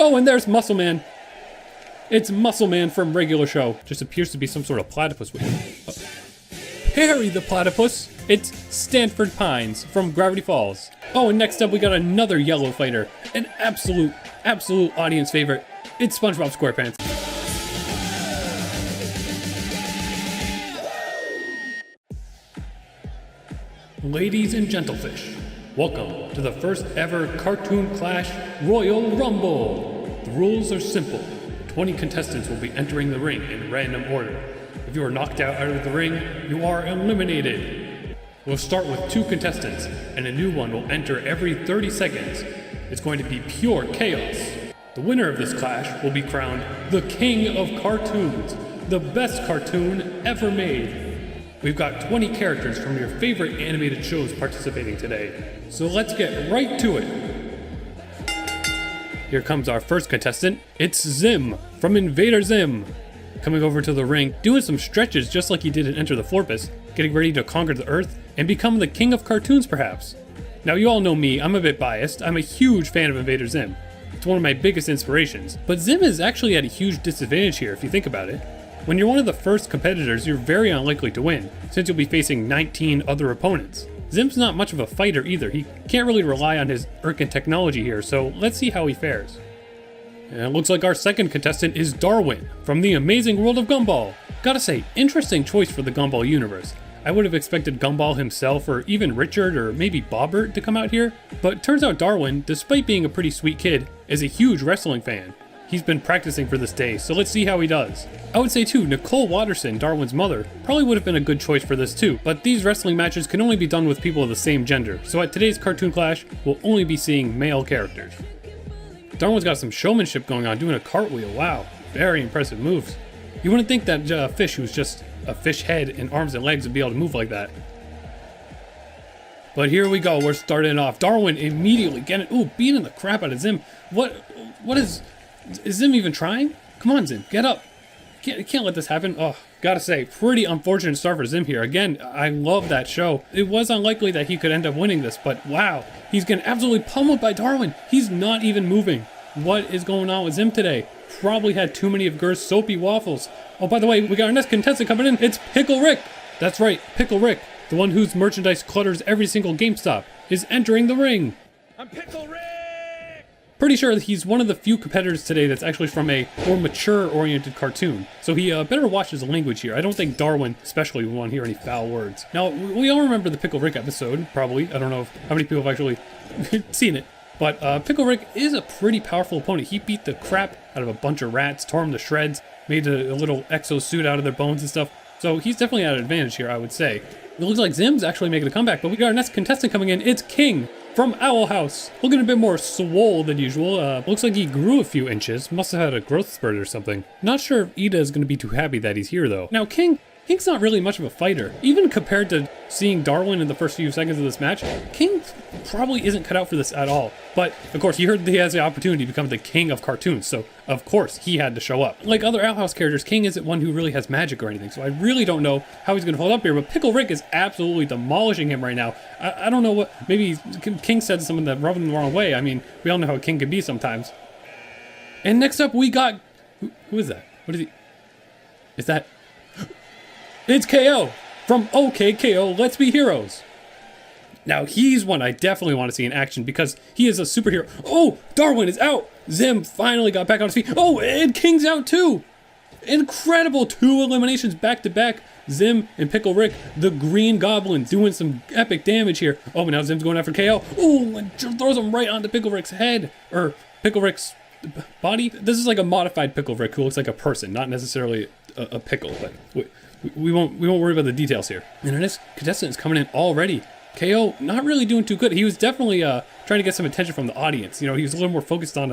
Oh, and there's Muscle Man. It's Muscle Man from regular show. Just appears to be some sort of platypus with Harry the Platypus. It's Stanford Pines from Gravity Falls. Oh, and next up we got another yellow fighter. An absolute audience favorite. It's SpongeBob SquarePants. Ladies and gentlefish, welcome to the first ever Cartoon Clash Royal Rumble. The rules are simple. 20 contestants will be entering the ring in random order. If you are knocked out of the ring, you are eliminated. We'll start with 2 contestants, and a new one will enter every 30 seconds. It's going to be pure chaos. The winner of this clash will be crowned the King of Cartoons, the best cartoon ever made. We've got 20 characters from your favorite animated shows participating today, so let's get right to it. Here comes our first contestant. It's Zim from Invader Zim. Coming over to the ring, doing some stretches just like he did in Enter the Florpus, getting ready to conquer the earth and become the king of cartoons perhaps. Now you all know me, I'm a bit biased. I'm a huge fan of Invader Zim. It's one of my biggest inspirations. But Zim is actually at a huge disadvantage here if you think about it. When you're one of the first competitors, you're very unlikely to win, since you'll be facing 19 other opponents. Zim's not much of a fighter either. He can't really rely on his Urkin technology here, so let's see how he fares. And it looks like our second contestant is Darwin from the amazing world of Gumball. Gotta say, interesting choice for the Gumball universe. I would have expected Gumball himself or even Richard or maybe Bobbert to come out here, but turns out Darwin, despite being a pretty sweet kid, is a huge wrestling fan. He's been practicing for this day, so let's see how he does. I would say too, Nicole Watterson, Darwin's mother, probably would have been a good choice for this too, but these wrestling matches can only be done with people of the same gender, so at today's Cartoon Clash, we'll only be seeing male characters. Darwin's got some showmanship going on, doing a cartwheel, wow, very impressive moves. You wouldn't think that fish who's just a fish head and arms and legs would be able to move like that. But here we go, we're starting off. Darwin immediately beating the crap out of Zim. What is Zim even trying? Come on, Zim, get up. Can't let this happen. Oh, gotta say, pretty unfortunate start for Zim here. Again, I love that show. It was unlikely that he could end up winning this, but wow, he's getting absolutely pummeled by Darwin. He's not even moving. What is going on with Zim today? Probably had too many of Gur's soapy waffles. Oh, by the way, we got our next contestant coming in. It's Pickle Rick. That's right, Pickle Rick, the one whose merchandise clutters every single GameStop, is entering the ring. I'm Pickle Rick! Pretty sure that he's one of the few competitors today that's actually from a more mature-oriented cartoon. So he better watch his language here. I don't think Darwin especially would want to hear any foul words. Now, we all remember the Pickle Rick episode, probably. I don't know how many people have actually seen it. But Pickle Rick is a pretty powerful opponent. He beat the crap out of a bunch of rats, tore them to shreds, made a little exosuit out of their bones and stuff. So he's definitely at an advantage here, I would say. It looks like Zim's actually making a comeback, but we got our next contestant coming in. It's King from Owl House. Looking a bit more swole than usual. Looks like he grew a few inches. Must have had a growth spurt or something. Not sure if Ida is going to be too happy that he's here though. Now King's not really much of a fighter. Even compared to seeing Darwin in the first few seconds of this match, King probably isn't cut out for this at all. But of course, you heard that he has the opportunity to become the king of cartoons, so of course he had to show up. Like other Owl House characters, King isn't one who really has magic or anything, so I really don't know how he's going to hold up here, but Pickle Rick is absolutely demolishing him right now. I don't know what, maybe King said something that rubbed him the wrong way. I mean, we all know how King can be sometimes. And next up we got, who is that? What is he? Is that? It's KO from OK KO Let's Be Heroes. Now he's one I definitely want to see in action because he is a superhero. Oh, Darwin is out. Zim finally got back on his feet. Oh, and King's out too. Incredible, 2 eliminations back to back. Zim and Pickle Rick, the Green Goblin, doing some epic damage here. Oh, but now Zim's going after KO. Oh, and throws him right onto Pickle Rick's head, or Pickle Rick's body. This is like a modified Pickle Rick who looks like a person, not necessarily a pickle, but we won't worry about the details here. And our next contestant is coming in already. KO not really doing too good. He was definitely trying to get some attention from the audience. You know, he was a little more focused on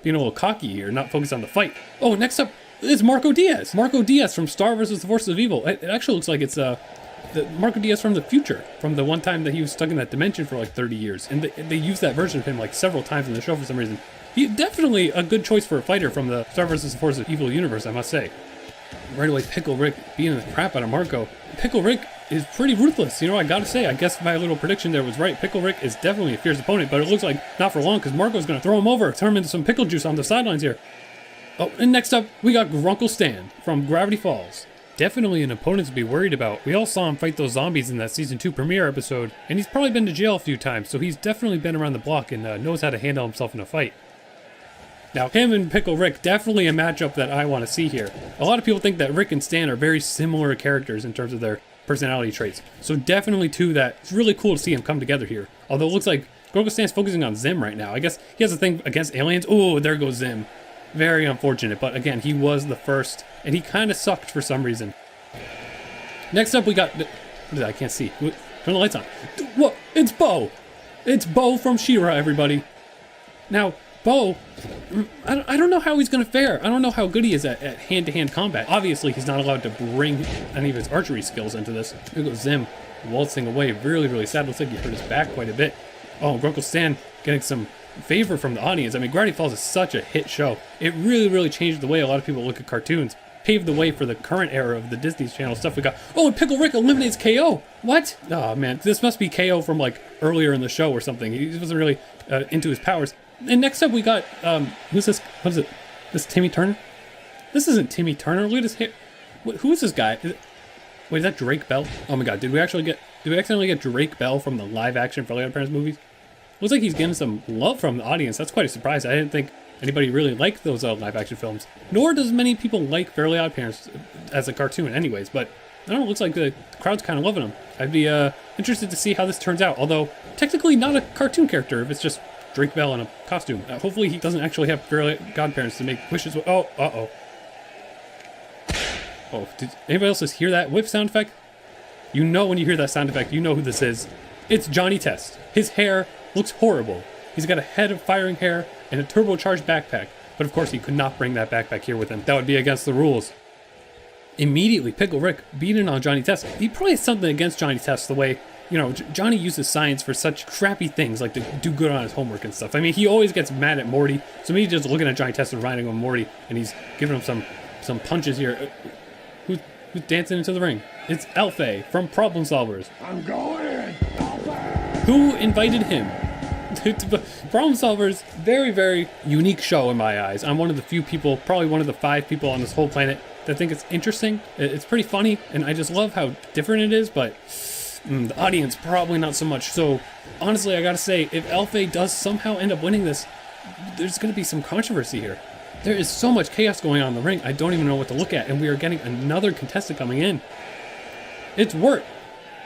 being a little cocky here, not focused on the fight. Oh, next up is Marco Diaz. Marco Diaz from Star vs. the Forces of Evil. It actually looks like it's the Marco Diaz from the future, from the one time that he was stuck in that dimension for like 30 years. And they used that version of him like several times in the show for some reason. He's definitely a good choice for a fighter from the Star vs. the Forces of Evil universe, I must say. Right away, Pickle Rick beating the crap out of Marco. Pickle Rick is pretty ruthless. You know, I gotta say, I guess my little prediction there was right. Pickle Rick is definitely a fierce opponent, but it looks like not for long because Marco's gonna throw him over, turn him into some pickle juice on the sidelines here. Oh, and next up, we got Grunkle Stan from Gravity Falls. Definitely an opponent to be worried about. We all saw him fight those zombies in that season 2 premiere episode, and he's probably been to jail a few times, so he's definitely been around the block and knows how to handle himself in a fight. Now, him and Pickle Rick, definitely a matchup that I want to see here. A lot of people think that Rick and Stan are very similar characters in terms of their personality traits, so definitely two that it's really cool to see them come together here. Although it looks like Grunkle Stan's focusing on Zim right now. I guess he has a thing against aliens. Oh, there goes Zim. Very unfortunate, but again, he was the first, and he kind of sucked for some reason. Next up, we got... I can't see. Turn the lights on. What? It's Bo! It's Bo from She-Ra, everybody. Now, Bo, I don't know how he's going to fare. I don't know how good he is at hand-to-hand combat. Obviously, he's not allowed to bring any of his archery skills into this. Here goes Zim, waltzing away. Really, really sad. Looks like he hurt his back quite a bit. Oh, Grunkle Stan getting some favor from the audience. I mean, Gravity Falls is such a hit show. It really, really changed the way a lot of people look at cartoons. Paved the way for the current era of the Disney Channel stuff we got. Oh, and Pickle Rick eliminates KO. What? Oh, man. This must be KO from, like, earlier in the show or something. He wasn't really into his powers. And next up, we got, who's this? What is it? This Timmy Turner? This isn't Timmy Turner. Look at his hair. Who is this guy? Wait, is that Drake Bell? Oh, my God. Did we accidentally get Drake Bell from the live-action Fairly Odd Parents movies? Looks like he's getting some love from the audience. That's quite a surprise. I didn't think anybody really liked those live-action films. Nor does many people like Fairly Odd Parents as a cartoon anyways. But, I don't know, it looks like the crowd's kind of loving them. I'd be interested to see how this turns out. Although, technically not a cartoon character if it's just Drake Bell in a costume. Hopefully he doesn't actually have Fairly Godparents to make wishes. Oh, uh-oh. Oh, did anybody else just hear that whip sound effect? You know when you hear that sound effect, you know who this is. It's Johnny Test. His hair looks horrible. He's got a head of firing hair and a turbocharged backpack. But of course he could not bring that backpack here with him. That would be against the rules. Immediately, Pickle Rick beating on Johnny Test. He probably has something against Johnny Test the way, you know, Johnny uses science for such crappy things like to do good on his homework and stuff. I mean, he always gets mad at Morty. So maybe just looking at Johnny Test and riding on Morty and he's giving him some punches here. Who's dancing into the ring? It's Elfay from Problem Solvers. I'm going in, Elfay! Who invited him? Problem Solvers, very, very unique show in my eyes. I'm one of the few people, probably one of the 5 people on this whole planet that think it's interesting. It's pretty funny, and I just love how different it is, but the audience probably not so much. So honestly, I gotta say, if Elfay does somehow end up winning this, there's gonna be some controversy here. There is so much chaos going on in the ring, I don't even know what to look at, and we are getting another contestant coming in. It's Wirt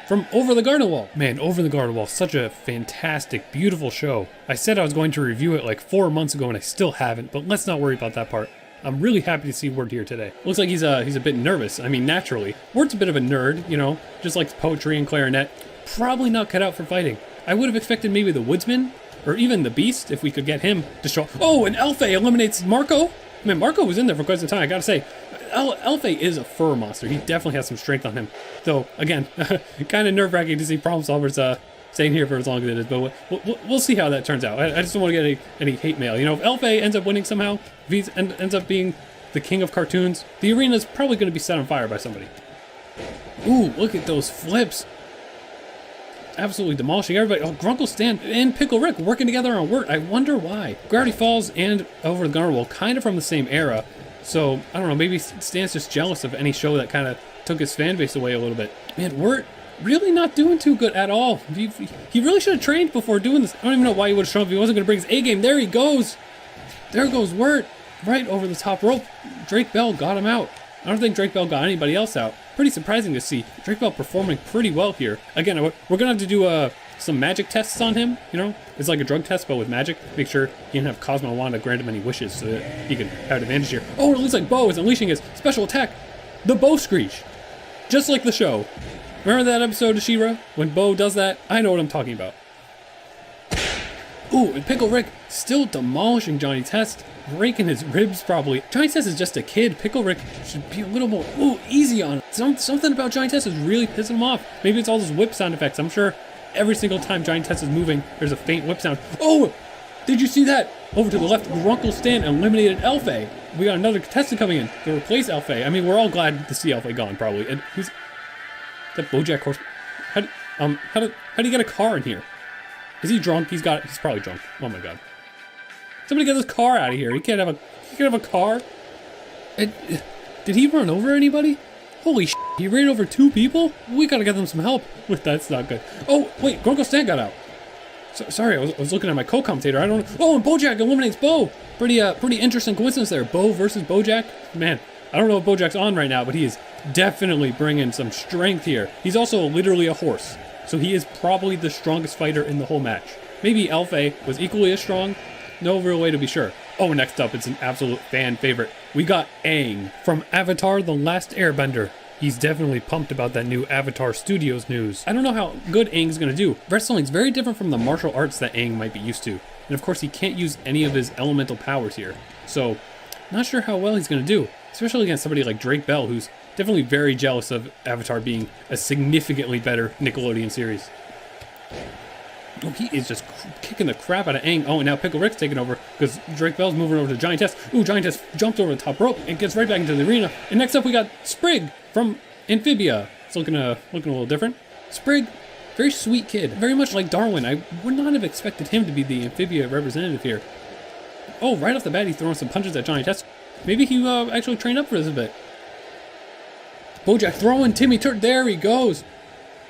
from Over the Garden Wall. Man, Over the Garden Wall, such a fantastic, beautiful show. I said I was going to review it like 4 months ago and I still haven't, but let's not worry about that part. I'm really happy to see Wirt here today. Looks like he's a bit nervous. I mean, naturally. Wirt's a bit of a nerd, you know, just likes poetry and clarinet. Probably not cut out for fighting. I would have expected maybe the Woodsman, or even the Beast, if we could get him to show... Oh, and Elfay eliminates Marco? I mean, Marco was in there for quite some time, I gotta say. Elfay is a fur monster. He definitely has some strength on him. Though, again, kind of nerve-wracking to see Problem Solvers staying here for as long as it is, but we'll see how that turns out. I just don't want to get any hate mail. You know, if Elfay ends up winning somehow, if he ends up being the king of cartoons, the arena's probably going to be set on fire by somebody. Ooh, look at those flips. Absolutely demolishing everybody. Oh, Grunkle Stan and Pickle Rick working together on Wirt. I wonder why. Gravity Falls and Over the Garden Wall kind of from the same era. So, I don't know, maybe Stan's just jealous of any show that kind of took his fan base away a little bit. Man, Wirt really not doing too good at all. He really should have trained before doing this. I don't even know why he would have shown up if he wasn't going to bring his A-game. There he goes. There goes Wirt. Right over the top rope. Drake Bell got him out. I don't think Drake Bell got anybody else out. Pretty surprising to see. Drake Bell performing pretty well here. Again, we're going to have to do some magic tests on him, you know? It's like a drug test, but with magic. Make sure he can have Cosmo Wanda grant him any wishes so that he can have an advantage here. Oh, it looks like Bo is unleashing his special attack. The Bo Screech. Just like the show. Remember that episode of She-Ra? When Bo does that? I know what I'm talking about. Ooh, and Pickle Rick still demolishing Johnny Test. Breaking his ribs, probably. Johnny Test is just a kid. Pickle Rick should be a little more easy on him. Something about Johnny Test is really pissing him off. Maybe it's all those whip sound effects. I'm sure every single time Johnny Test is moving, there's a faint whip sound. Oh! Did you see that? Over to the left, Grunkle Stan eliminated Elfay. We got another contestant coming in to replace Elfay. I mean, we're all glad to see Elfay gone, probably. And That Bojack horse. How did he get a car in here? Is he drunk? He's probably drunk. Oh my god. Somebody get this car out of here. He can't have a car. Did he run over anybody? Holy shit, he ran over 2 people? We gotta get them some help. That's not good. Oh, wait, Grunkle Stan got out. Sorry, I was looking at my co-commentator. I don't know. Oh, and Bojack eliminates Bo. Pretty interesting coincidence there. Bo versus Bojack. Man, I don't know if Bojack's on right now, but he is definitely bringing some strength here. He's also literally a horse, so he is probably the strongest fighter in the whole match. Maybe Alfei was equally as strong. No real way to be sure. Oh, next up, it's an absolute fan favorite. We got Aang from Avatar: The Last Airbender. He's definitely pumped about that new Avatar Studios news. I don't know how good Aang's gonna do. Wrestling's very different from the martial arts that Aang might be used to. And of course, he can't use any of his elemental powers here. So, not sure how well he's gonna do. Especially against somebody like Drake Bell, who's definitely very jealous of Avatar being a significantly better Nickelodeon series. Oh, he is just kicking the crap out of Aang. Oh, and now Pickle Rick's taking over because Drake Bell's moving over to Giantess. Ooh, Giantess jumped over the top rope and gets right back into the arena. And next up, we got Sprig from Amphibia. It's looking a little different. Sprig, very sweet kid, very much like Darwin. I would not have expected him to be the Amphibia representative here. Oh, right off the bat, he's throwing some punches at Giantess. Maybe he actually trained up for this a bit. Bojack throwing Timmy Turner. There he goes.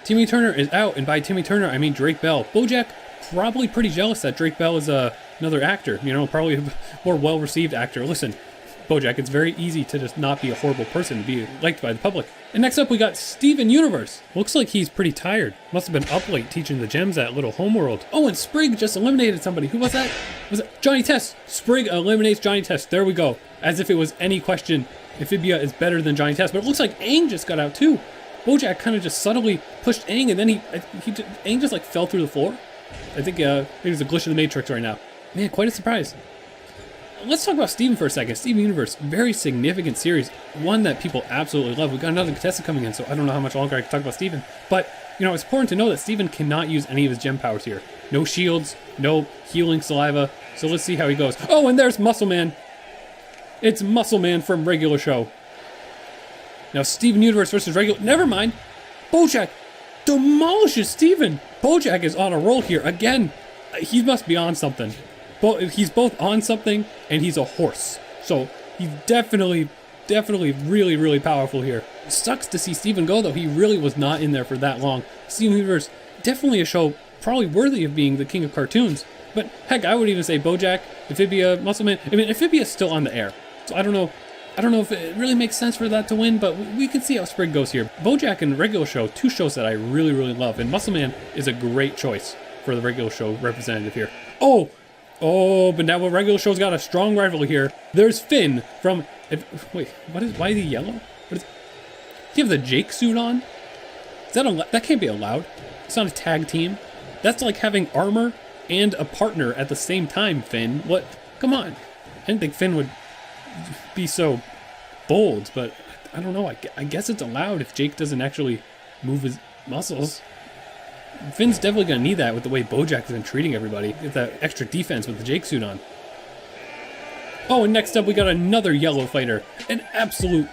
Timmy Turner is out, and by Timmy Turner, I mean Drake Bell. Bojack probably pretty jealous that Drake Bell is another actor, you know, probably a more well-received actor. Listen, Bojack, it's very easy to just not be a horrible person, to be liked by the public. And next up, we got Steven Universe. Looks like he's pretty tired. Must have been up late teaching the gems at Little Homeworld. Oh, and Sprig just eliminated somebody. Who was that? Was it Johnny Test? Sprig eliminates Johnny Test. There we go. As if it was any question, Amphibia is better than Johnny Test. But it looks like Aang just got out too. Bojack kind of just subtly pushed Aang, and then Aang just like fell through the floor. I think it was a glitch in the Matrix right now. Man, quite a surprise. Let's talk about Steven for a second. Steven Universe, very significant series, one that people absolutely love. We've got another contestant coming in, so I don't know how much longer I can talk about Steven. But, you know, it's important to know that Steven cannot use any of his gem powers here. No shields, no healing saliva. So let's see how he goes. Oh, and there's Muscle Man. It's Muscle Man from Regular Show. Now, Steven Universe versus Regular... Never mind. Bojack demolishes Steven. Bojack is on a roll here. Again, he must be on something. He's both on something, and he's a horse. So, he's definitely really, really powerful here. Sucks to see Steven go, though. He really was not in there for that long. Steven Universe, definitely a show probably worthy of being the king of cartoons. But, heck, I would even say Bojack, Amphibia, Muscleman. I mean, Amphibia's still on the air. So, I don't know if it really makes sense for that to win, but we can see how Sprig goes here. Bojack and Regular Show, 2 shows that I really, really love, and Muscle Man is a great choice for the Regular Show representative here. Oh, but now Regular Show's got a strong rival here. There's Finn from... Wait, why is he yellow? Does he have the Jake suit on? That can't be allowed. It's not a tag team. That's like having armor and a partner at the same time, Finn. What? Come on. I didn't think Finn would be so bold, but I don't know. I guess it's allowed if Jake doesn't actually move his muscles. Finn's definitely going to need that with the way Bojack has been treating everybody. Get that extra defense with the Jake suit on. Oh, and next up we got another yellow fighter. An absolute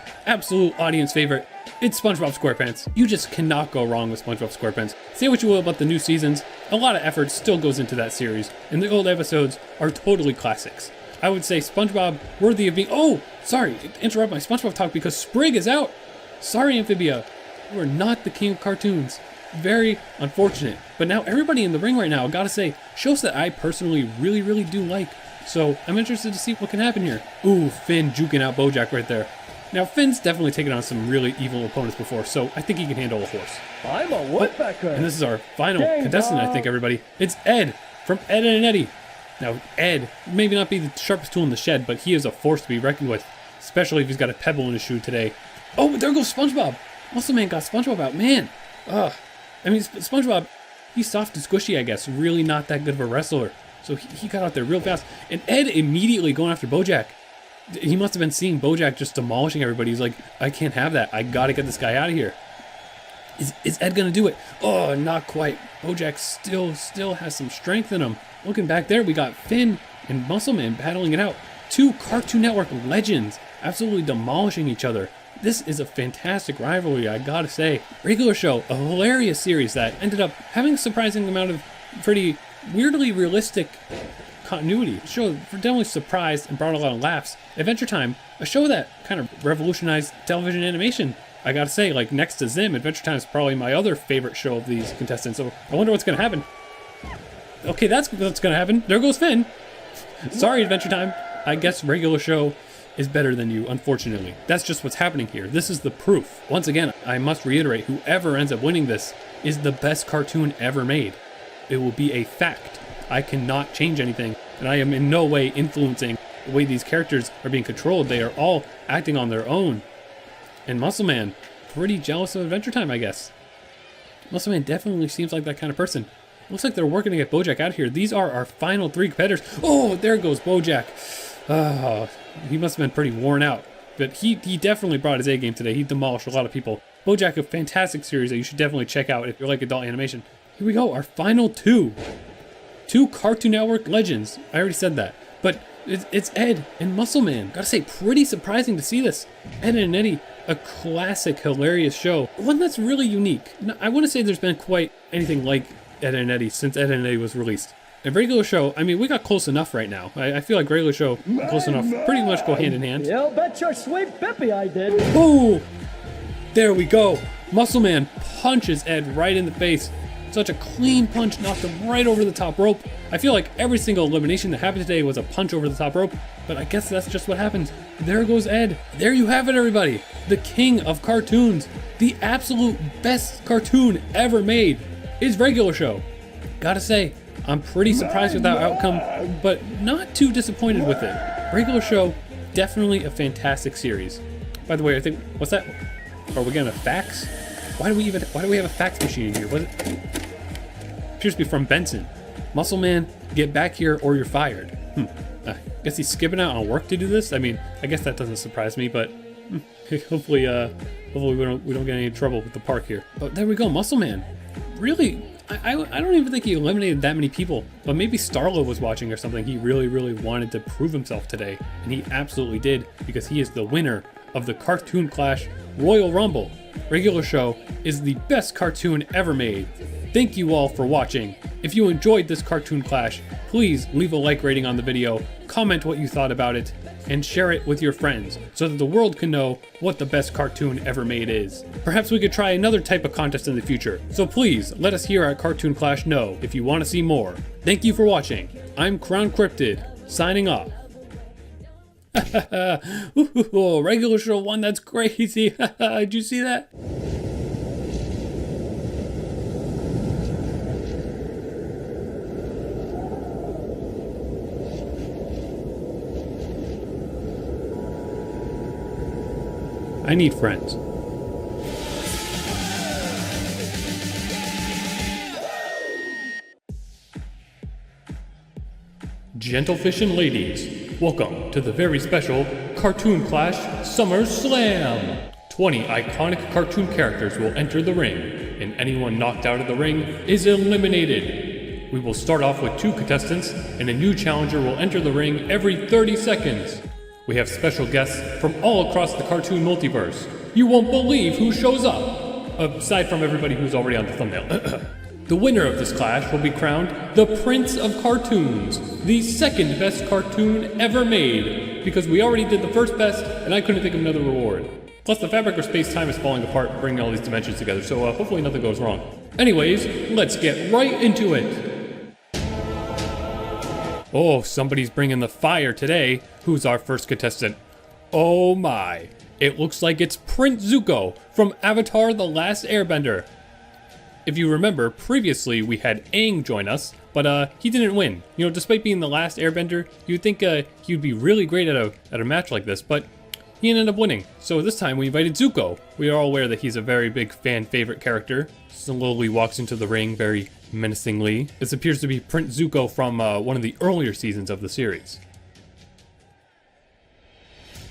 audience favorite. It's SpongeBob SquarePants. You just cannot go wrong with SpongeBob SquarePants. Say what you will about the new seasons, a lot of effort still goes into that series, and the old episodes are totally classics. I would say SpongeBob worthy of being... Oh, sorry, interrupt my SpongeBob talk because Sprig is out. Sorry, Amphibia. You are not the king of cartoons. Very unfortunate. But now everybody in the ring right now, I gotta say, shows that I personally really, really do like. So I'm interested to see what can happen here. Ooh, Finn juking out Bojack right there. Now Finn's definitely taken on some really evil opponents before, so I think he can handle a horse. I'm a woodpecker. And this is our final contestant, I think, everybody. It's Ed from Ed and Eddie. Now, Ed maybe not be the sharpest tool in the shed, but he is a force to be reckoned with, especially if he's got a pebble in his shoe today. Oh, there goes SpongeBob. Muscle Man got SpongeBob out. Man. I mean, SpongeBob, he's soft and squishy, I guess. Really not that good of a wrestler. So he got out there real fast. And Ed immediately going after Bojack. He must have been seeing Bojack just demolishing everybody. He's like, I can't have that. I got to get this guy out of here. Is Ed going to do it? Oh, not quite. Bojack still has some strength in him. Looking back there, we got Finn and Muscle Man battling it out. 2 Cartoon Network legends absolutely demolishing each other. This is a fantastic rivalry, I gotta say. Regular Show, a hilarious series that ended up having a surprising amount of pretty weirdly realistic continuity. The show definitely surprised and brought a lot of laughs. Adventure Time, a show that kind of revolutionized television animation. I gotta say, like next to Zim, Adventure Time is probably my other favorite show of these contestants, so I wonder what's gonna happen. Okay, that's what's gonna happen. There goes Finn. Sorry, Adventure Time. I guess Regular Show is better than you, unfortunately. That's just what's happening here. This is the proof. Once again, I must reiterate, whoever ends up winning this is the best cartoon ever made. It will be a fact. I cannot change anything, and I am in no way influencing the way these characters are being controlled. They are all acting on their own. And Muscle Man, pretty jealous of Adventure Time, I guess. Muscle Man definitely seems like that kind of person. Looks like they're working to get Bojack out of here. These are our final 3 competitors. Oh, there goes Bojack. He must have been pretty worn out. But he definitely brought his A game today. He demolished a lot of people. Bojack, a fantastic series that you should definitely check out if you like adult animation. Here we go, our final 2. 2 Cartoon Network legends. I already said that. But it's Ed and Muscle Man. Gotta say, pretty surprising to see this. Ed and Eddie, a classic, hilarious show. One that's really unique. I want to say there's been quite anything like Ed and Eddie since Ed and Eddie was released. A Regular Show, I mean, we got close enough right now. I feel like Regular Show and Close Enough pretty much go hand in hand. You bet your sweet Bippy I did. Oh! There we go. Muscle Man punches Ed right in the face. Such a clean punch, knocked him right over the top rope. I feel like every single elimination that happened today was a punch over the top rope, but I guess that's just what happens. There goes Ed. There you have it, everybody. The king of cartoons. The absolute best cartoon ever made is Regular Show. Gotta say, I'm pretty surprised with that outcome, but not too disappointed with it. Regular Show, definitely a fantastic series. By the way, I think, what's that? Are we getting a fax? Why do we have a fax machine in here? What? Appears to be from Benson. Muscle Man, get back here or you're fired. I guess he's skipping out on work to do this. I mean, I guess that doesn't surprise me, but hopefully we don't get any trouble with the park here. But there we go, Muscle Man. Really, I don't even think he eliminated that many people, but maybe Starlo was watching or something. He really wanted to prove himself today, and he absolutely did, because he is the winner of the Cartoon Clash Royal Rumble. Regular Show is the best cartoon ever made. Thank you all for watching. If you enjoyed this Cartoon Clash, please leave a like rating on the video, comment what you thought about it, and share it with your friends so that the world can know what the best cartoon ever made is. Perhaps we could try another type of contest in the future, so please let us here at Cartoon Clash know if you want to see more. Thank you for watching. I'm Crown Cryptid, signing off. Regular Show 1, that's crazy. Did you see that? I need friends. Gentlefish and ladies, welcome to the very special Cartoon Clash Summer Slam! 20 iconic cartoon characters will enter the ring, and anyone knocked out of the ring is eliminated. We will start off with 2 contestants, and a new challenger will enter the ring every 30 seconds. We have special guests from all across the cartoon multiverse. You won't believe who shows up! Aside from everybody who's already on the thumbnail. The winner of this clash will be crowned the Prince of Cartoons, the second best cartoon ever made, because we already did the first best and I couldn't think of another reward. Plus the fabric of space-time is falling apart, bringing all these dimensions together, so hopefully nothing goes wrong. Anyways, let's get right into it! Oh, somebody's bringing the fire today. Who's our first contestant? Oh my, it looks like it's Prince Zuko from Avatar: The Last Airbender. If you remember, previously we had Aang join us, but he didn't win. You know, despite being the last Airbender, you'd think he'd be really great at a match like this, but he ended up winning. So this time we invited Zuko. We are all aware that he's a very big fan favorite character. Slowly walks into the ring very menacingly. This appears to be Prince Zuko from one of the earlier seasons of the series.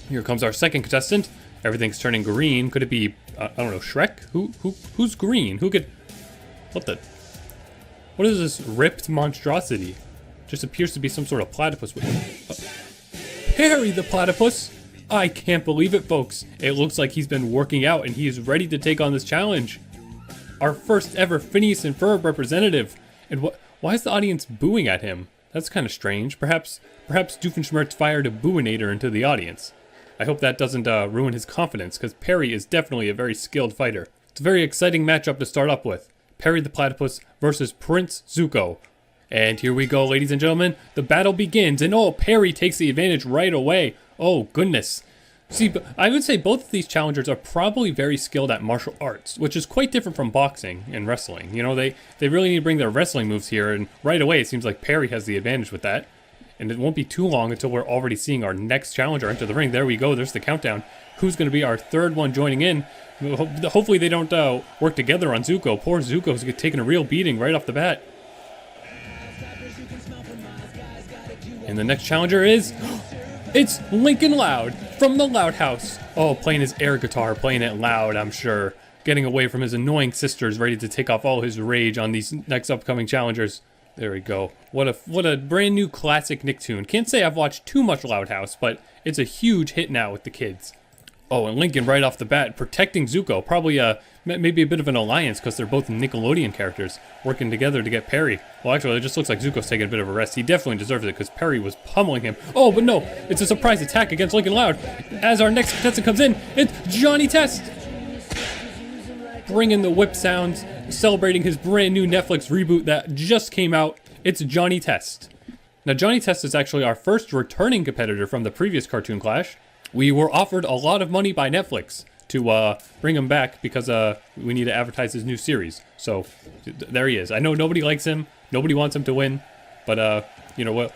Here comes our second contestant. Everything's turning green. Could it be, I don't know, Shrek? Who's green? Who could... What is this ripped monstrosity? Just appears to be some sort of platypus with... Harry the platypus! I can't believe it, folks. It looks like he's been working out and he is ready to take on this challenge. Our first ever Phineas and Ferb representative. And why is the audience booing at him? That's kind of strange. Perhaps Doofenshmirtz fired a booinator into the audience. I hope that doesn't ruin his confidence, because Perry is definitely a very skilled fighter. It's a very exciting matchup to start up with. Perry the Platypus versus Prince Zuko. And here we go, ladies and gentlemen. The battle begins, and oh, Perry takes the advantage right away. Oh, goodness. See, I would say both of these challengers are probably very skilled at martial arts, which is quite different from boxing and wrestling. You know, they really need to bring their wrestling moves here, and right away it seems like Perry has the advantage with that. And it won't be too long until we're already seeing our next challenger enter the ring. There we go, there's the countdown. Who's going to be our third one joining in? Hopefully they don't work together on Zuko. Poor Zuko's taking a real beating right off the bat. And the next challenger is... It's Lincoln Loud from the Loud House. Oh, playing his air guitar, playing it loud, I'm sure. Getting away from his annoying sisters, ready to take off all his rage on these next upcoming challengers. There we go. What a brand new classic Nicktoon. Can't say I've watched too much Loud House, but it's a huge hit now with the kids. Oh, and Lincoln right off the bat, protecting Zuko. Probably maybe a bit of an alliance because they're both Nickelodeon characters working together to get Perry. Well, actually, it just looks like Zuko's taking a bit of a rest. He definitely deserves it because Perry was pummeling him. Oh, but no, it's a surprise attack against Lincoln Loud. As our next contestant comes in, it's Johnny Test. Bringing the whip sounds, celebrating his brand new Netflix reboot that just came out. It's Johnny Test. Now, Johnny Test is actually our first returning competitor from the previous Cartoon Clash. We were offered a lot of money by Netflix to bring him back because we need to advertise his new series. So there he is. I know nobody likes him, nobody wants him to win, but you know,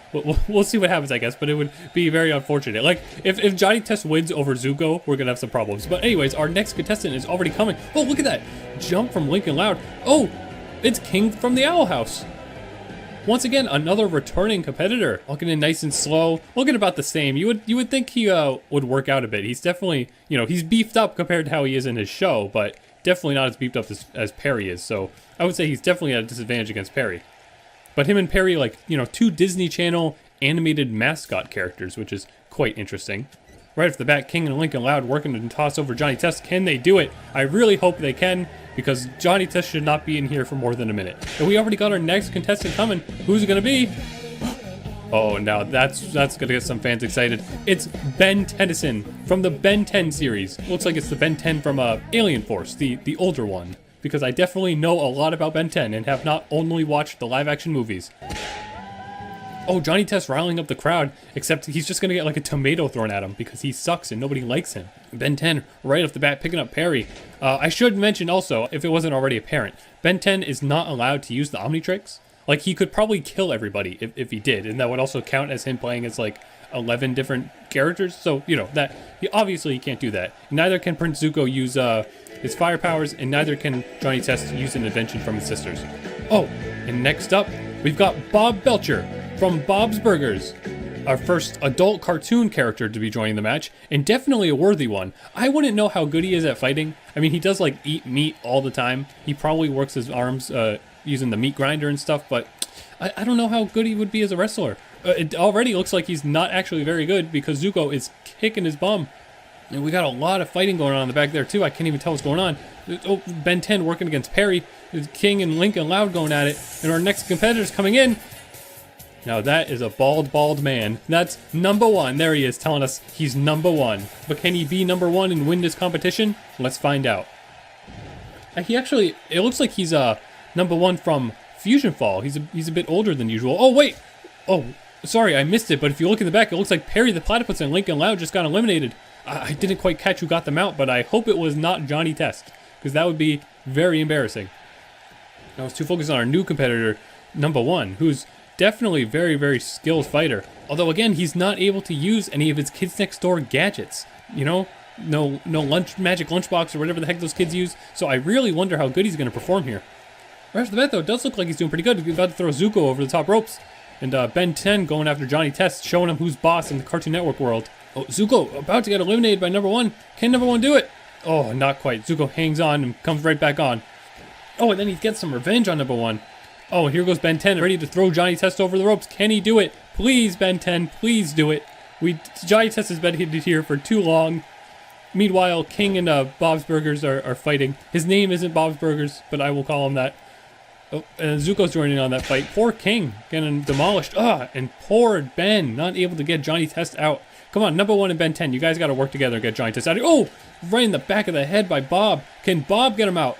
we'll see what happens, I guess. But it would be very unfortunate. Like if Johnny Test wins over Zuko, we're gonna have some problems. But anyways, our next contestant is already coming. Oh, look at that jump from Lincoln Loud. Oh, it's King from the Owl House. Once again, another returning competitor, looking in nice and slow, looking about the same. You would think he would work out a bit. He's definitely, you know, he's beefed up compared to how he is in his show, but definitely not as beefed up as Perry is. So I would say he's definitely at a disadvantage against Perry. But him and Perry, like, you know, two Disney Channel animated mascot characters, which is quite interesting. Right off the bat, King and Lincoln Loud working to toss over Johnny Test. Can they do it? I really hope they can, because Johnny Test should not be in here for more than a minute. And we already got our next contestant coming. Who's it gonna be? Oh, now that's gonna get some fans excited. It's Ben Tennyson from the Ben 10 series. Looks like it's the Ben 10 from Alien Force, the older one. Because I definitely know a lot about Ben 10 and have not only watched the live action movies. Oh, Johnny Test riling up the crowd, except he's just going to get like a tomato thrown at him because he sucks and nobody likes him. Ben 10, right off the bat, picking up Perry. I should mention also, if it wasn't already apparent, Ben 10 is not allowed to use the Omnitrix. Like, he could probably kill everybody if he did, and that would also count as him playing as, like, 11 different characters. So, you know, obviously he can't do that. Neither can Prince Zuko use his fire powers, and neither can Johnny Test use an invention from his sisters. Oh, and next up, we've got Bob Belcher from Bob's Burgers, our first adult cartoon character to be joining the match, and definitely a worthy one. I wouldn't know how good he is at fighting. I mean, he does like eat meat all the time. He probably works his arms using the meat grinder and stuff, but I don't know how good he would be as a wrestler. It already looks like he's not actually very good because Zuko is kicking his bum. And we got a lot of fighting going on in the back there too. I can't even tell what's going on. Oh, Ben 10 working against Perry. King and Lincoln Loud going at it. And our next competitor's coming in. Now that is a bald man. That's number one. There he is telling us he's number one. But can he be number one and win this competition? Let's find out. It looks like he's number one from Fusion Fall. He's a bit older than usual. Oh, wait. Oh, sorry, I missed it. But if you look in the back, it looks like Perry the Platypus and Lincoln Loud just got eliminated. I didn't quite catch who got them out, but I hope it was not Johnny Test, because that would be very embarrassing. Now let's focus on our new competitor, number one, who's definitely a very, very skilled fighter. Although, again, he's not able to use any of his Kids Next Door gadgets. You know, no magic lunchbox or whatever the heck those kids use. So I really wonder how good he's going to perform here. Right off the bat, though, it does look like he's doing pretty good. He's about to throw Zuko over the top ropes. And Ben 10 going after Johnny Test, showing him who's boss in the Cartoon Network world. Oh, Zuko about to get eliminated by number one. Can number one do it? Oh, not quite. Zuko hangs on and comes right back on. Oh, and then he gets some revenge on number one. Oh, here goes Ben 10, ready to throw Johnny Test over the ropes. Can he do it? Please, Ben 10, please do it. Johnny Test has been hidden here for too long. Meanwhile, King and Bob's Burgers are fighting. His name isn't Bob's Burgers, but I will call him that. Oh, and Zuko's joining on that fight. Poor King getting demolished. And poor Ben not able to get Johnny Test out. Come on, number 1 and Ben 10. You guys got to work together and get Johnny Test out. Oh, right in the back of the head by Bob. Can Bob get him out?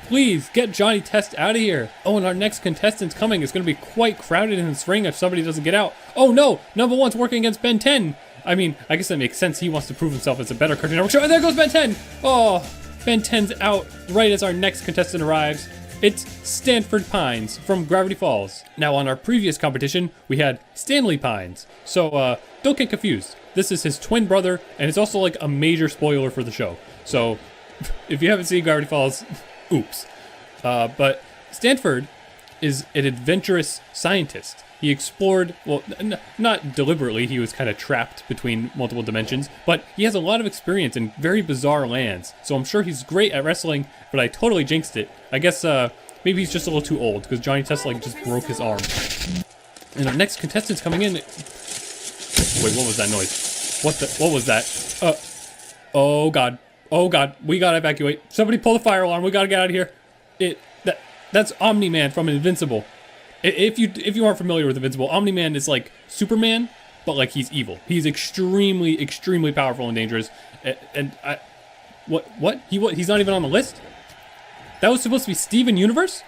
Please get Johnny Test out of here. Oh, and our next contestant's coming. It's going to be quite crowded in this ring if somebody doesn't get out. Oh no, number 1's working against Ben 10. I mean, I guess that makes sense. He wants to prove himself as a better Cartoon Network show. And there goes Ben 10. Oh, Ben 10's out right as our next contestant arrives. It's Stanford Pines from Gravity Falls. Now, on our previous competition, we had Stanley Pines. So, don't get confused. This is his twin brother, and it's also like a major spoiler for the show. So, if you haven't seen Gravity Falls, oops. But Stanford is an adventurous scientist. He explored, well, not deliberately, he was kind of trapped between multiple dimensions, but he has a lot of experience in very bizarre lands. So I'm sure he's great at wrestling, but I totally jinxed it. I guess maybe he's just a little too old, because Johnny Test like just broke his arm. And our next contestant's coming in. Wait, what was that noise? What was that? Oh god. Oh god, we gotta evacuate. Somebody pull the fire alarm, we gotta get out of here. That's Omni-Man from Invincible. If you aren't familiar with Invincible, Omni-Man is like Superman, but like he's evil. He's extremely, extremely powerful and dangerous. He's not even on the list? That was supposed to be Steven Universe?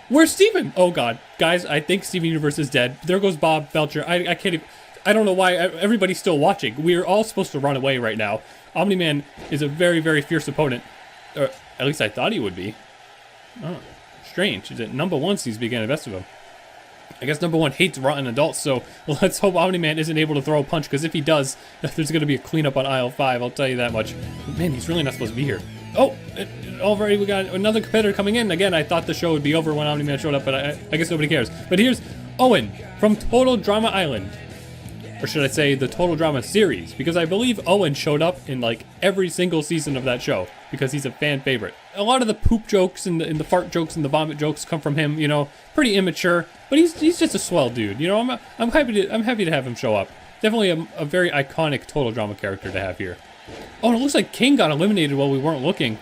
Where's Steven? Oh god. Guys, I think Steven Universe is dead. There goes Bob Belcher. I can't even, I don't know why everybody's still watching. We're all supposed to run away right now. Omni-Man is a very, very fierce opponent. Or at least I thought he would be. Oh, strange. Is it number 1 seems to be getting the best of him? I guess number 1 hates rotten adults, so let's hope Omni-Man isn't able to throw a punch, because if he does, there's going to be a cleanup on aisle 5, I'll tell you that much. Man, he's really not supposed to be here. Oh, already we got another competitor coming in. Again, I thought the show would be over when Omni-Man showed up, but I guess nobody cares. But here's Owen from Total Drama Island. Or should I say the Total Drama series, because I believe Owen showed up in like every single season of that show, because he's a fan favorite. A lot of the poop jokes and the fart jokes and the vomit jokes come from him, you know, pretty immature, but he's just a swell dude, you know. I'm happy to have him show up. Definitely a very iconic Total Drama character to have here. Oh, and it looks like King got eliminated while we weren't looking.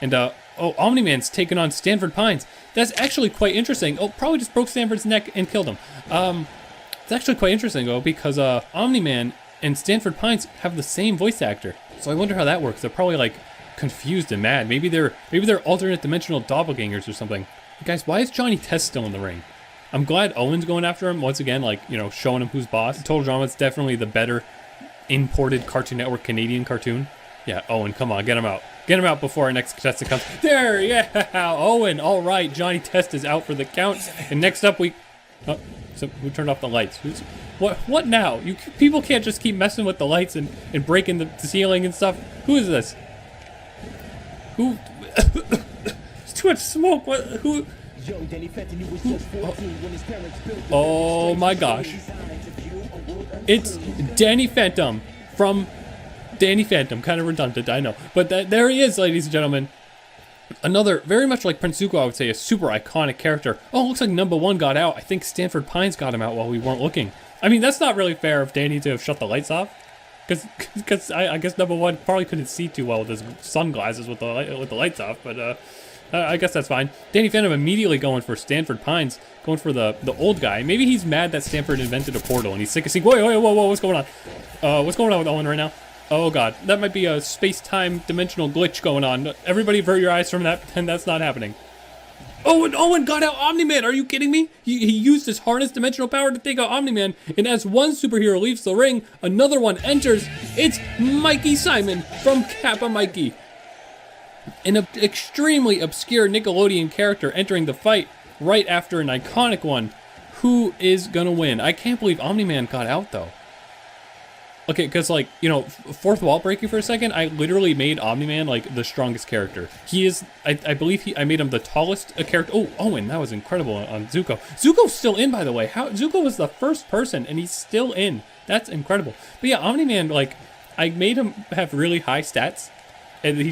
And oh, Omni-Man's taking on Stanford Pines. That's actually quite interesting. Oh, probably just broke Stanford's neck and killed him. It's actually quite interesting though, because Omni-Man and Stanford Pines have the same voice actor. So I wonder how that works. They're probably like confused and mad. Maybe they're alternate dimensional doppelgangers or something. But guys, why is Johnny Test still in the ring? I'm glad Owen's going after him once again, like, you know, showing him who's boss. Total Drama is definitely the better imported Cartoon Network Canadian cartoon. Yeah, Owen, come on, get him out. Get him out before our next contestant comes. There, yeah, Owen, all right. Johnny Test is out for the count. And next up so we turned off the lights. What now? People can't just keep messing with the lights and breaking the ceiling and stuff. Who is this? Who? There's too much smoke. Who? Oh my gosh. It's Danny Phantom from Danny Phantom. Kind of redundant, I know. But there he is, ladies and gentlemen. Another, very much like Prince Zuko, I would say, a super iconic character. Oh, looks like number 1 got out. I think Stanford Pines got him out while we weren't looking. I mean, that's not really fair of Danny to have shut the lights off. Because I guess number 1 probably couldn't see too well with his sunglasses with the lights off. But I guess that's fine. Danny Phantom immediately going for Stanford Pines, going for the old guy. Maybe he's mad that Stanford invented a portal and he's sick of seeing. Whoa, what's going on? What's going on with Owen right now? Oh god, that might be a space-time dimensional glitch going on. Everybody avert your eyes from that, pretend that's not happening. Oh, and Owen got out Omni-Man, are you kidding me? He used his harness dimensional power to take out Omni-Man, and as one superhero leaves the ring, another one enters. It's Mikey Simon from Kappa Mikey. An extremely obscure Nickelodeon character entering the fight right after an iconic one. Who is gonna win? I can't believe Omni-Man got out though. Okay, because like, you know, fourth wall breaking for a second, I literally made Omni-Man like the strongest character. He is, I believe I made him the tallest character. Oh, Owen, that was incredible on Zuko. Zuko's still in, by the way. Zuko was the first person and he's still in. That's incredible. But yeah, Omni-Man, like, I made him have really high stats and he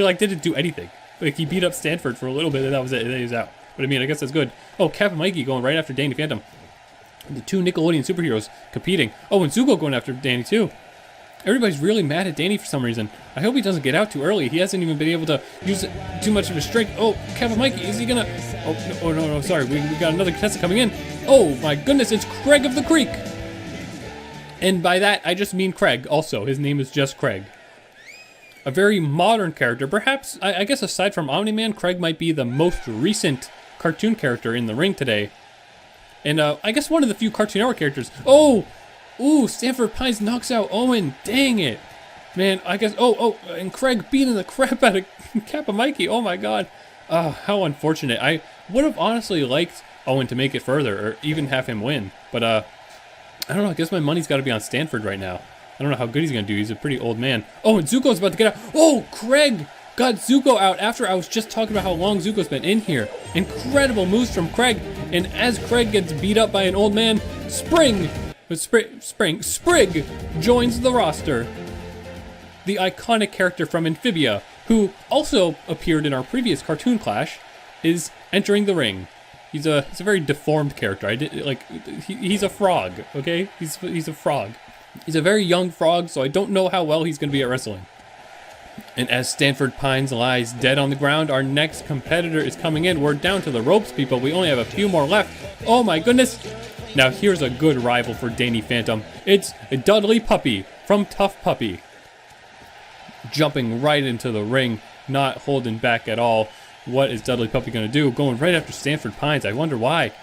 like didn't do anything. Like he beat up Stanford for a little bit and that was it, and then he was out. But I mean, I guess that's good. Oh, Kappa Mikey going right after Danny Phantom. The two Nickelodeon superheroes competing. Oh, and Zuko going after Danny too. Everybody's really mad at Danny for some reason. I hope he doesn't get out too early. He hasn't even been able to use too much of his strength. Oh, Kevin Mikey, is he gonna... Oh, no, sorry. We got another contestant coming in. Oh, my goodness, it's Craig of the Creek. And by that, I just mean Craig also. His name is just Craig. A very modern character. Perhaps, I guess aside from Omni-Man, Craig might be the most recent cartoon character in the ring today. And I guess one of the few Cartoon Network characters. Oh! Ooh, Stanford Pines knocks out Owen. Dang it. Man, I guess... Oh, and Craig beating the crap out of Kappa Mikey. Oh my god. How unfortunate. I would have honestly liked Owen to make it further, or even have him win. But, I don't know. I guess my money's got to be on Stanford right now. I don't know how good he's going to do. He's a pretty old man. Oh, and Zuko's about to get out. Oh, Craig got Zuko out after I was just talking about how long Zuko's been in here. Incredible moves from Craig. And as Craig gets beat up by an old man, Sprig joins the roster. The iconic character from Amphibia, who also appeared in our previous cartoon clash, is entering the ring. He's a very deformed character. He's a frog, okay? He's a frog. He's a very young frog, so I don't know how well he's going to be at wrestling. And as Stanford Pines lies dead on the ground, our next competitor is coming in. We're down to the ropes, people. We only have a few more left. Oh my goodness. Now here's a good rival for Danny Phantom. It's Dudley Puppy from Tough Puppy. Jumping right into the ring, not holding back at all. What is Dudley Puppy going to do? Going right after Stanford Pines. I wonder why.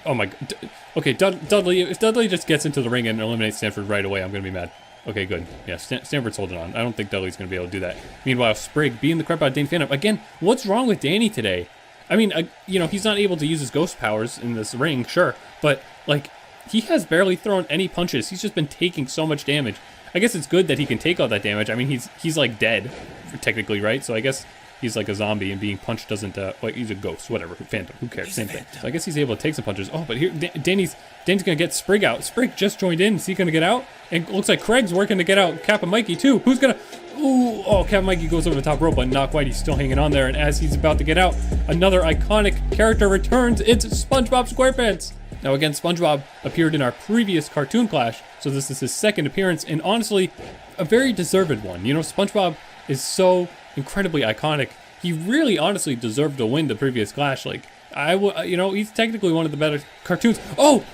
Oh my god. Okay, Dudley, if Dudley just gets into the ring and eliminates Stanford right away, I'm going to be mad. Okay, good. Yeah, Stanford's holding on. I don't think Dudley's going to be able to do that. Meanwhile, Sprig beating the crap out of Danny Phantom. Again, what's wrong with Danny today? I mean, he's not able to use his ghost powers in this ring, sure. But, like, he has barely thrown any punches. He's just been taking so much damage. I guess it's good that he can take all that damage. I mean, he's like, dead, technically, right? So I guess he's like a zombie, and being punched doesn't, he's a ghost, whatever, Phantom, who cares, same thing. So I guess he's able to take some punches. Oh, but here, Danny's gonna get Sprig out. Sprig just joined in. Is he gonna get out? And it looks like Craig's working to get out Kappa Mikey, too. Who's gonna... Ooh, oh, Kappa Mikey goes over the top rope, but not quite. He's still hanging on there, and as he's about to get out, another iconic character returns. It's SpongeBob SquarePants. Now, again, SpongeBob appeared in our previous cartoon clash, so this is his second appearance, and honestly, a very deserved one. You know, SpongeBob is so incredibly iconic. He really, honestly deserved to win the previous clash. Like, he's technically one of the better cartoons. Oh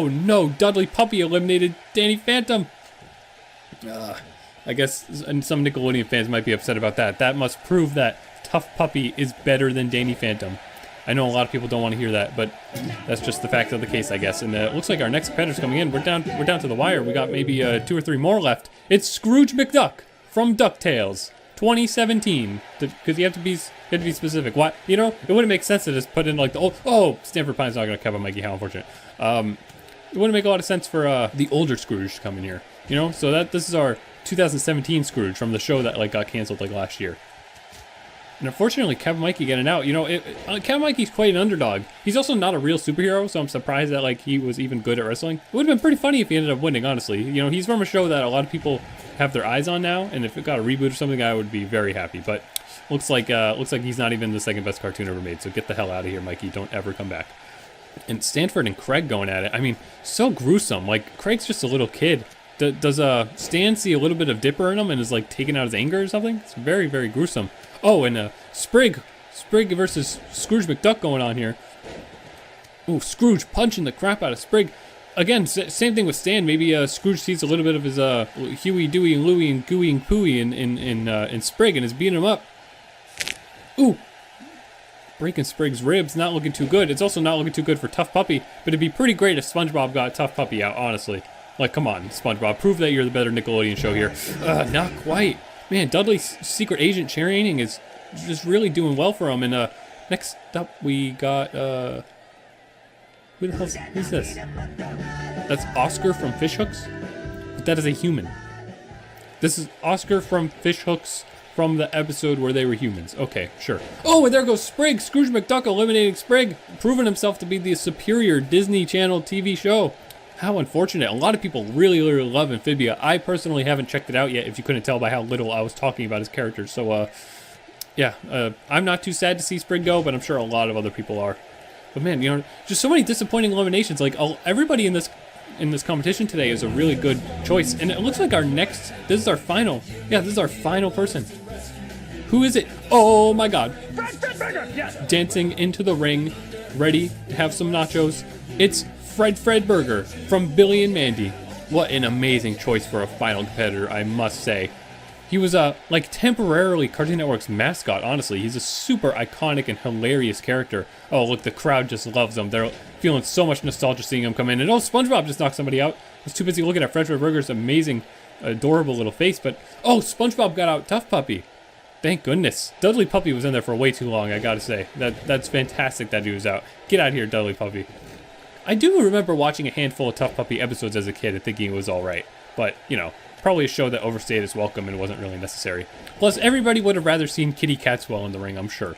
no, Dudley Puppy eliminated Danny Phantom. I guess some Nickelodeon fans might be upset about that. That must prove that Tough Puppy is better than Danny Phantom. I know a lot of people don't want to hear that, but that's just the fact of the case, I guess. And it looks like our next competitor's coming in. We're down to the wire. We got maybe 2 or 3 more left. It's Scrooge McDuck from DuckTales, 2017. Because you have to be specific. Why? You know, it wouldn't make sense to just put in like the old. Oh, Stanford Pine's not gonna cover Mikey. How unfortunate. It wouldn't make a lot of sense for the older Scrooge to come in here. You know, so this is our 2017 Scrooge from the show that got canceled last year. And unfortunately, Kevin Mikey getting out. You know, Kevin Mikey's quite an underdog. He's also not a real superhero, so I'm surprised that he was even good at wrestling. It would have been pretty funny if he ended up winning, honestly. You know, he's from a show that a lot of people have their eyes on now, and if it got a reboot or something, I would be very happy. But looks like he's not even the second best cartoon ever made. So get the hell out of here, Mikey. Don't ever come back. And Stanford and Craig going at it. I mean, so gruesome. Like, Craig's just a little kid. Does Stan see a little bit of Dipper in him and is taking out his anger or something? It's very, very gruesome. Oh, and Sprig versus Scrooge McDuck going on here. Ooh, Scrooge punching the crap out of Sprig. Again, same thing with Stan. Maybe Scrooge sees a little bit of his Huey, Dewey, and Louie, and Gooey, and Pooey in Sprig and is beating him up. Ooh, breaking Sprig's ribs. Not looking too good. It's also not looking too good for Tough Puppy. But it'd be pretty great if SpongeBob got Tough Puppy out, honestly. Like, come on, SpongeBob. Prove that you're the better Nickelodeon show here. Not quite. Man, Dudley's secret agent training is just really doing well for him. And next up, we got... who the hell's... Who's this? That's Oscar from Fishhooks? But that is a human. This is Oscar from Fishhooks from the episode where they were humans. Okay, sure. Oh, and there goes Sprig. Scrooge McDuck eliminating Sprig. Proving himself to be the superior Disney Channel TV show. How unfortunate. A lot of people really, really love Amphibia. I personally haven't checked it out yet, if you couldn't tell by how little I was talking about his character. So, yeah, I'm not too sad to see Sprig go, but I'm sure a lot of other people are. But man, just so many disappointing eliminations. Like everybody in this competition today is a really good choice. And it looks like this is our final. Yeah, this is our final person. Who is it? Oh my God. Yes. Dancing into the ring, ready to have some nachos. It's Fred Burger from Billy and Mandy. What an amazing choice for a final competitor, I must say. He was like temporarily Cartoon Network's mascot, honestly. He's a super iconic and hilarious character. Oh, look, the crowd just loves him. They're feeling so much nostalgia seeing him come in. And oh, SpongeBob just knocked somebody out. I was too busy looking at Fred Burger's amazing, adorable little face. But oh, SpongeBob got out Tough Puppy. Thank goodness. Dudley Puppy was in there for way too long, I gotta say. That's fantastic that he was out. Get out of here, Dudley Puppy. I do remember watching a handful of Tough Puppy episodes as a kid and thinking it was alright. But, probably a show that overstayed its welcome and wasn't really necessary. Plus, everybody would have rather seen Kitty Catwell in the ring, I'm sure.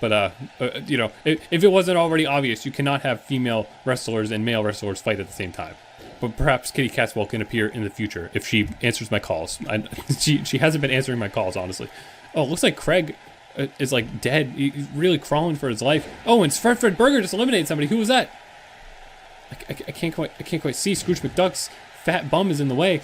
But, if it wasn't already obvious, you cannot have female wrestlers and male wrestlers fight at the same time. But perhaps Kitty Catwell can appear in the future if she answers my calls. She hasn't been answering my calls, honestly. Oh, it looks like Craig is like dead. He's really crawling for his life. Oh, and Fred Burger just eliminated somebody. Who was that? I can't quite see. Scrooge McDuck's fat bum is in the way.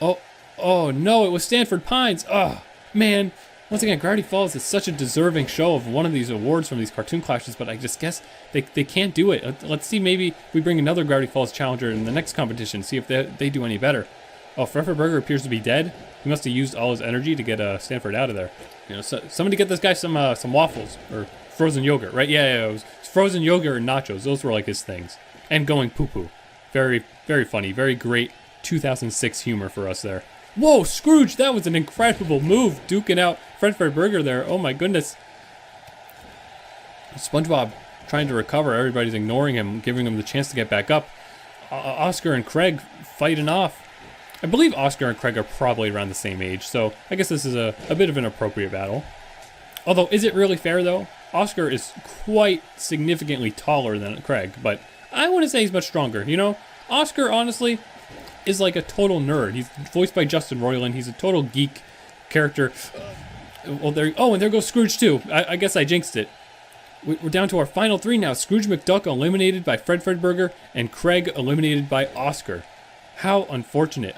Oh no, it was Stanford Pines. Oh, man. Once again, Gravity Falls is such a deserving show of one of these awards from these cartoon clashes, but I just guess they can't do it. Let's see, maybe we bring another Gravity Falls challenger in the next competition, see if they do any better. Oh, Fred Burger appears to be dead. He must have used all his energy to get Stanford out of there. Somebody get this guy some waffles or frozen yogurt, right? Yeah, it was frozen yogurt and nachos. Those were like his things. And going poo-poo. Very, very funny. Very great 2006 humor for us there. Whoa, Scrooge, that was an incredible move, duking out Fred Burger there. Oh my goodness. SpongeBob trying to recover. Everybody's ignoring him, giving him the chance to get back up. Oscar and Craig fighting off. I believe Oscar and Craig are probably around the same age, so I guess this is a bit of an appropriate battle. Although, is it really fair though? Oscar is quite significantly taller than Craig, but I wouldn't say he's much stronger. Oscar, honestly, is like a total nerd. He's voiced by Justin Roiland. He's a total geek character. And there goes Scrooge too. I guess I jinxed it. We're down to our final three now. Scrooge McDuck eliminated by Fred Burger, and Craig eliminated by Oscar. How unfortunate.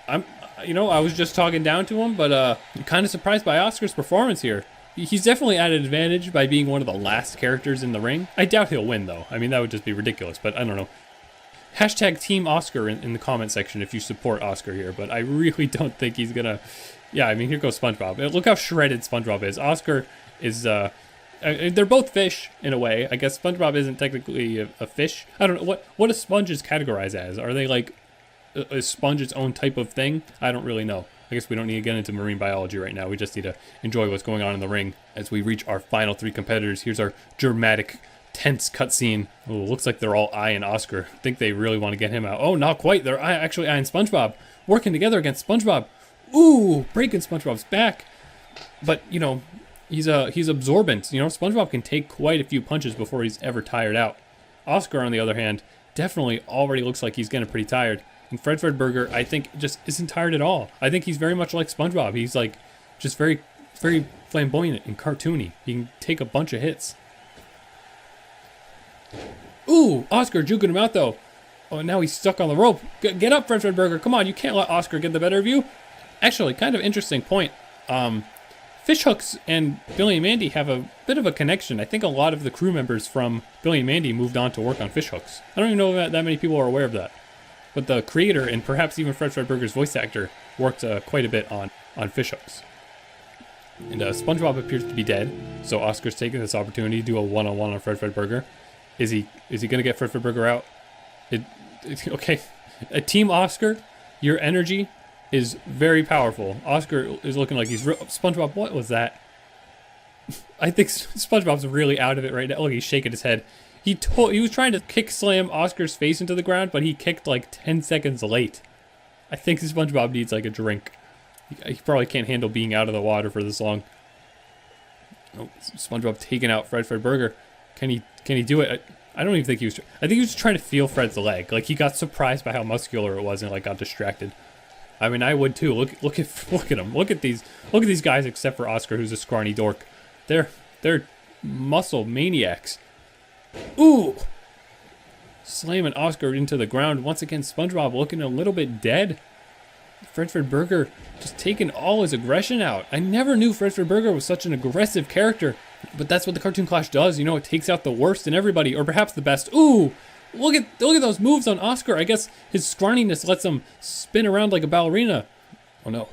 I was just talking down to him, but I'm kind of surprised by Oscar's performance here. He's definitely at an advantage by being one of the last characters in the ring. I doubt he'll win though. I mean, that would just be ridiculous, but I don't know. Hashtag Team Oscar in the comment section if you support Oscar here, but I really don't think he's gonna... Yeah, I mean, here goes SpongeBob. Look how shredded SpongeBob is. Oscar is, they're both fish, in a way. I guess SpongeBob isn't technically a fish. I don't know. What do sponges categorize as? Are they like a sponge its own type of thing? I don't really know. I guess we don't need to get into marine biology right now. We just need to enjoy what's going on in the ring as we reach our final three competitors. Here's our dramatic, tense cutscene. Oh, looks like they're all eyeing Oscar. I think they really want to get him out. Oh, not quite. They're actually eyeing SpongeBob. Working together against SpongeBob. Ooh, breaking SpongeBob's back. But, he's absorbent. SpongeBob can take quite a few punches before he's ever tired out. Oscar, on the other hand, definitely already looks like he's getting pretty tired. And Fred Burger, I think, just isn't tired at all. I think he's very much like SpongeBob. He's like just very, very flamboyant and cartoony. He can take a bunch of hits. Ooh, Oscar juking him out though. Oh, now he's stuck on the rope. Get up, Fred Burger. Come on, you can't let Oscar get the better of you. Actually, kind of interesting point. Fishhooks and Billy and Mandy have a bit of a connection. I think a lot of the crew members from Billy and Mandy moved on to work on Fishhooks. I don't even know that many people are aware of that. But the creator and perhaps even Fred Burger's voice actor worked quite a bit on Fishhooks. And SpongeBob appears to be dead, so Oscar's taking this opportunity to do a one-on-one on Fred Burger. Is he gonna get Fred Burger out? Okay, Team Oscar, your energy is very powerful. Oscar is looking like he's SpongeBob. What was that? I think SpongeBob's really out of it right now. Look, he's shaking his head. He was trying to kick slam Oscar's face into the ground, but he kicked like 10 seconds late. I think SpongeBob needs like a drink. He probably can't handle being out of the water for this long. Oh, SpongeBob taking out Fred Burger. Can he do it? I don't even think he was. I think he was just trying to feel Fred's leg. Like he got surprised by how muscular it was and like got distracted. I mean, I would too. Look at him. Look at these guys, except for Oscar, who's a scrawny dork. They're muscle maniacs. Ooh! Slamming Oscar into the ground. Once again, SpongeBob looking a little bit dead. Fredford Burger just taking all his aggression out. I never knew Fredford Burger was such an aggressive character, but that's what the Cartoon Clash does. You know, it takes out the worst in everybody, or perhaps the best. Ooh! Look at those moves on Oscar. I guess his scrawniness lets him spin around like a ballerina. Oh no.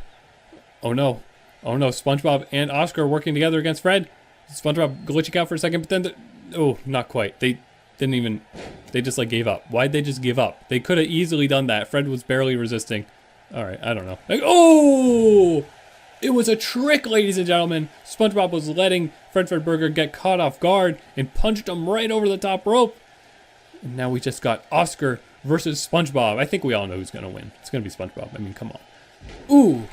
Oh no. Oh no, SpongeBob and Oscar working together against Fred. SpongeBob glitching out for a second, but then oh, not quite. They just like gave up. Why'd they just give up? They could have easily done that. Fred was barely resisting. All right, I don't know. Like, oh! It was a trick, ladies and gentlemen. SpongeBob was letting Fredford Burger get caught off guard and punched him right over the top rope. And now we just got Oscar versus SpongeBob. I think we all know who's gonna win. It's gonna be SpongeBob. I mean, come on. Ooh.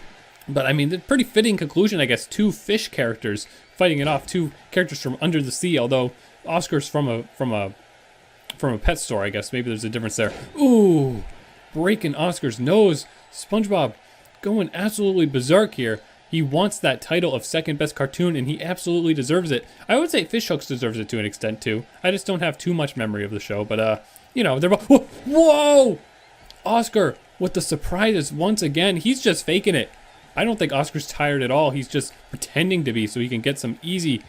But I mean, the pretty fitting conclusion, I guess. Two fish characters fighting it off. Two characters from under the sea. Although Oscar's from a pet store, I guess. Maybe there's a difference there. Ooh. Breaking Oscar's nose. SpongeBob going absolutely berserk here. He wants that title of second best cartoon, and he absolutely deserves it. I would say Fishhooks deserves it to an extent, too. I just don't have too much memory of the show, but, you know, they're both... Whoa! Whoa! Oscar with the surprises once again. He's just faking it. I don't think Oscar's tired at all. He's just pretending to be so he can get some easy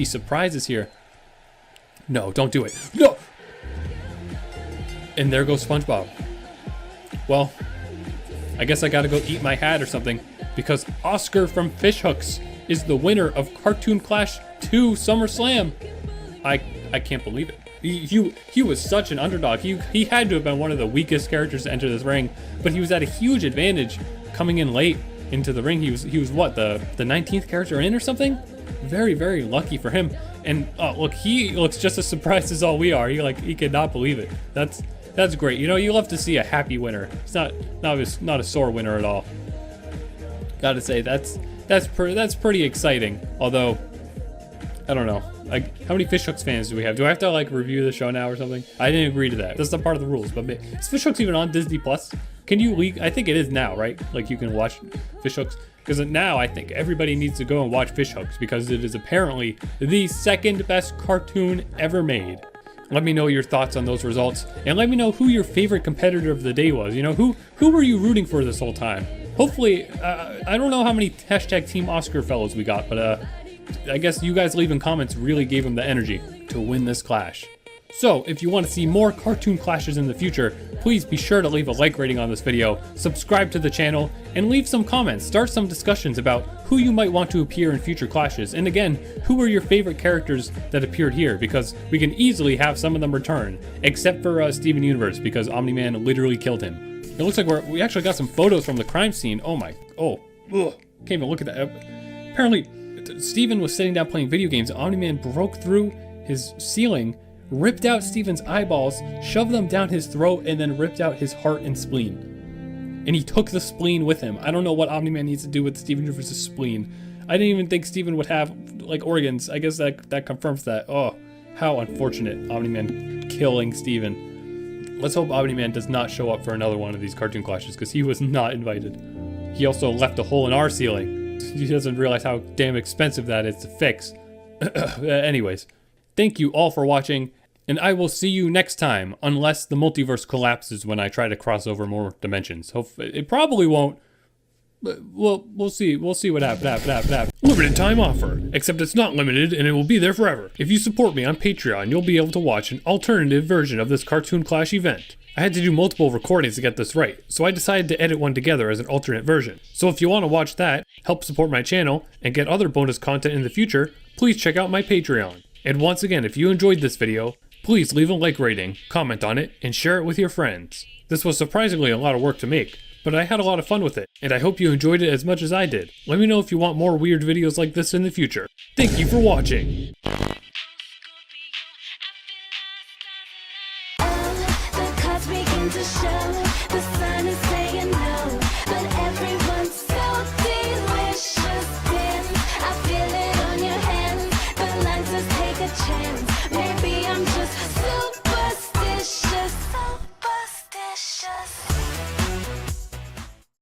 surprises here. No, don't do it. No! And there goes SpongeBob. Well, I guess I gotta go eat my hat or something, because Oscar from Fishhooks is the winner of Cartoon Clash 2 SummerSlam. I can't believe it. He was such an underdog. He had to have been one of the weakest characters to enter this ring, but he was at a huge advantage coming in late into the ring. He was what, the 19th character in or something? Very, very lucky for him. And look, he looks just as surprised as all we are. He could not believe it. That's great. You know, you love to see a happy winner. It's not a sore winner at all. Gotta say, that's pretty exciting. Although, I don't know. Like, how many Fishhooks fans do we have? Do I have to like review the show now or something? I didn't agree to that. That's not part of the rules. But is Fishhooks even on Disney Plus? Can you leak? I think it is now, right? Like you can watch Fishhooks. Because now I think everybody needs to go and watch Fishhooks because it is apparently the second best cartoon ever made. Let me know your thoughts on those results, and let me know who your favorite competitor of the day was. You know, who were you rooting for this whole time? Hopefully, I don't know how many hashtag Team Oscar fellows we got, but I guess you guys leaving comments really gave him the energy to win this clash. So, if you want to see more cartoon clashes in the future, please be sure to leave a like rating on this video, subscribe to the channel, and leave some comments. Start some discussions about who you might want to appear in future clashes. And again, who were your favorite characters that appeared here? Because we can easily have some of them return, except for Steven Universe, because Omni-Man literally killed him. It looks like we actually got some photos from the crime scene. Ugh, can't even look at that. Apparently, Steven was sitting down playing video games. Omni-Man broke through his ceiling, ripped out Steven's eyeballs, shoved them down his throat, and then ripped out his heart and spleen. And he took the spleen with him. I don't know what Omni-Man needs to do with Steven Universe's spleen. I didn't even think Steven would have, like, organs. I guess that confirms that. Oh, how unfortunate, Omni-Man killing Steven. Let's hope Omni-Man does not show up for another one of these cartoon clashes, because he was not invited. He also left a hole in our ceiling. He doesn't realize how damn expensive that is to fix. Anyways, thank you all for watching. And I will see you next time, unless the multiverse collapses when I try to cross over more dimensions. Hopefully, it probably won't, but we'll see. We'll see what happens. Limited time offer, except it's not limited and it will be there forever. If you support me on Patreon, you'll be able to watch an alternative version of this Cartoon Clash event. I had to do multiple recordings to get this right, so I decided to edit one together as an alternate version. So if you want to watch that, help support my channel, and get other bonus content in the future, please check out my Patreon. And once again, if you enjoyed this video, please leave a like rating, comment on it, and share it with your friends. This was surprisingly a lot of work to make, but I had a lot of fun with it, and I hope you enjoyed it as much as I did. Let me know if you want more weird videos like this in the future. Thank you for watching!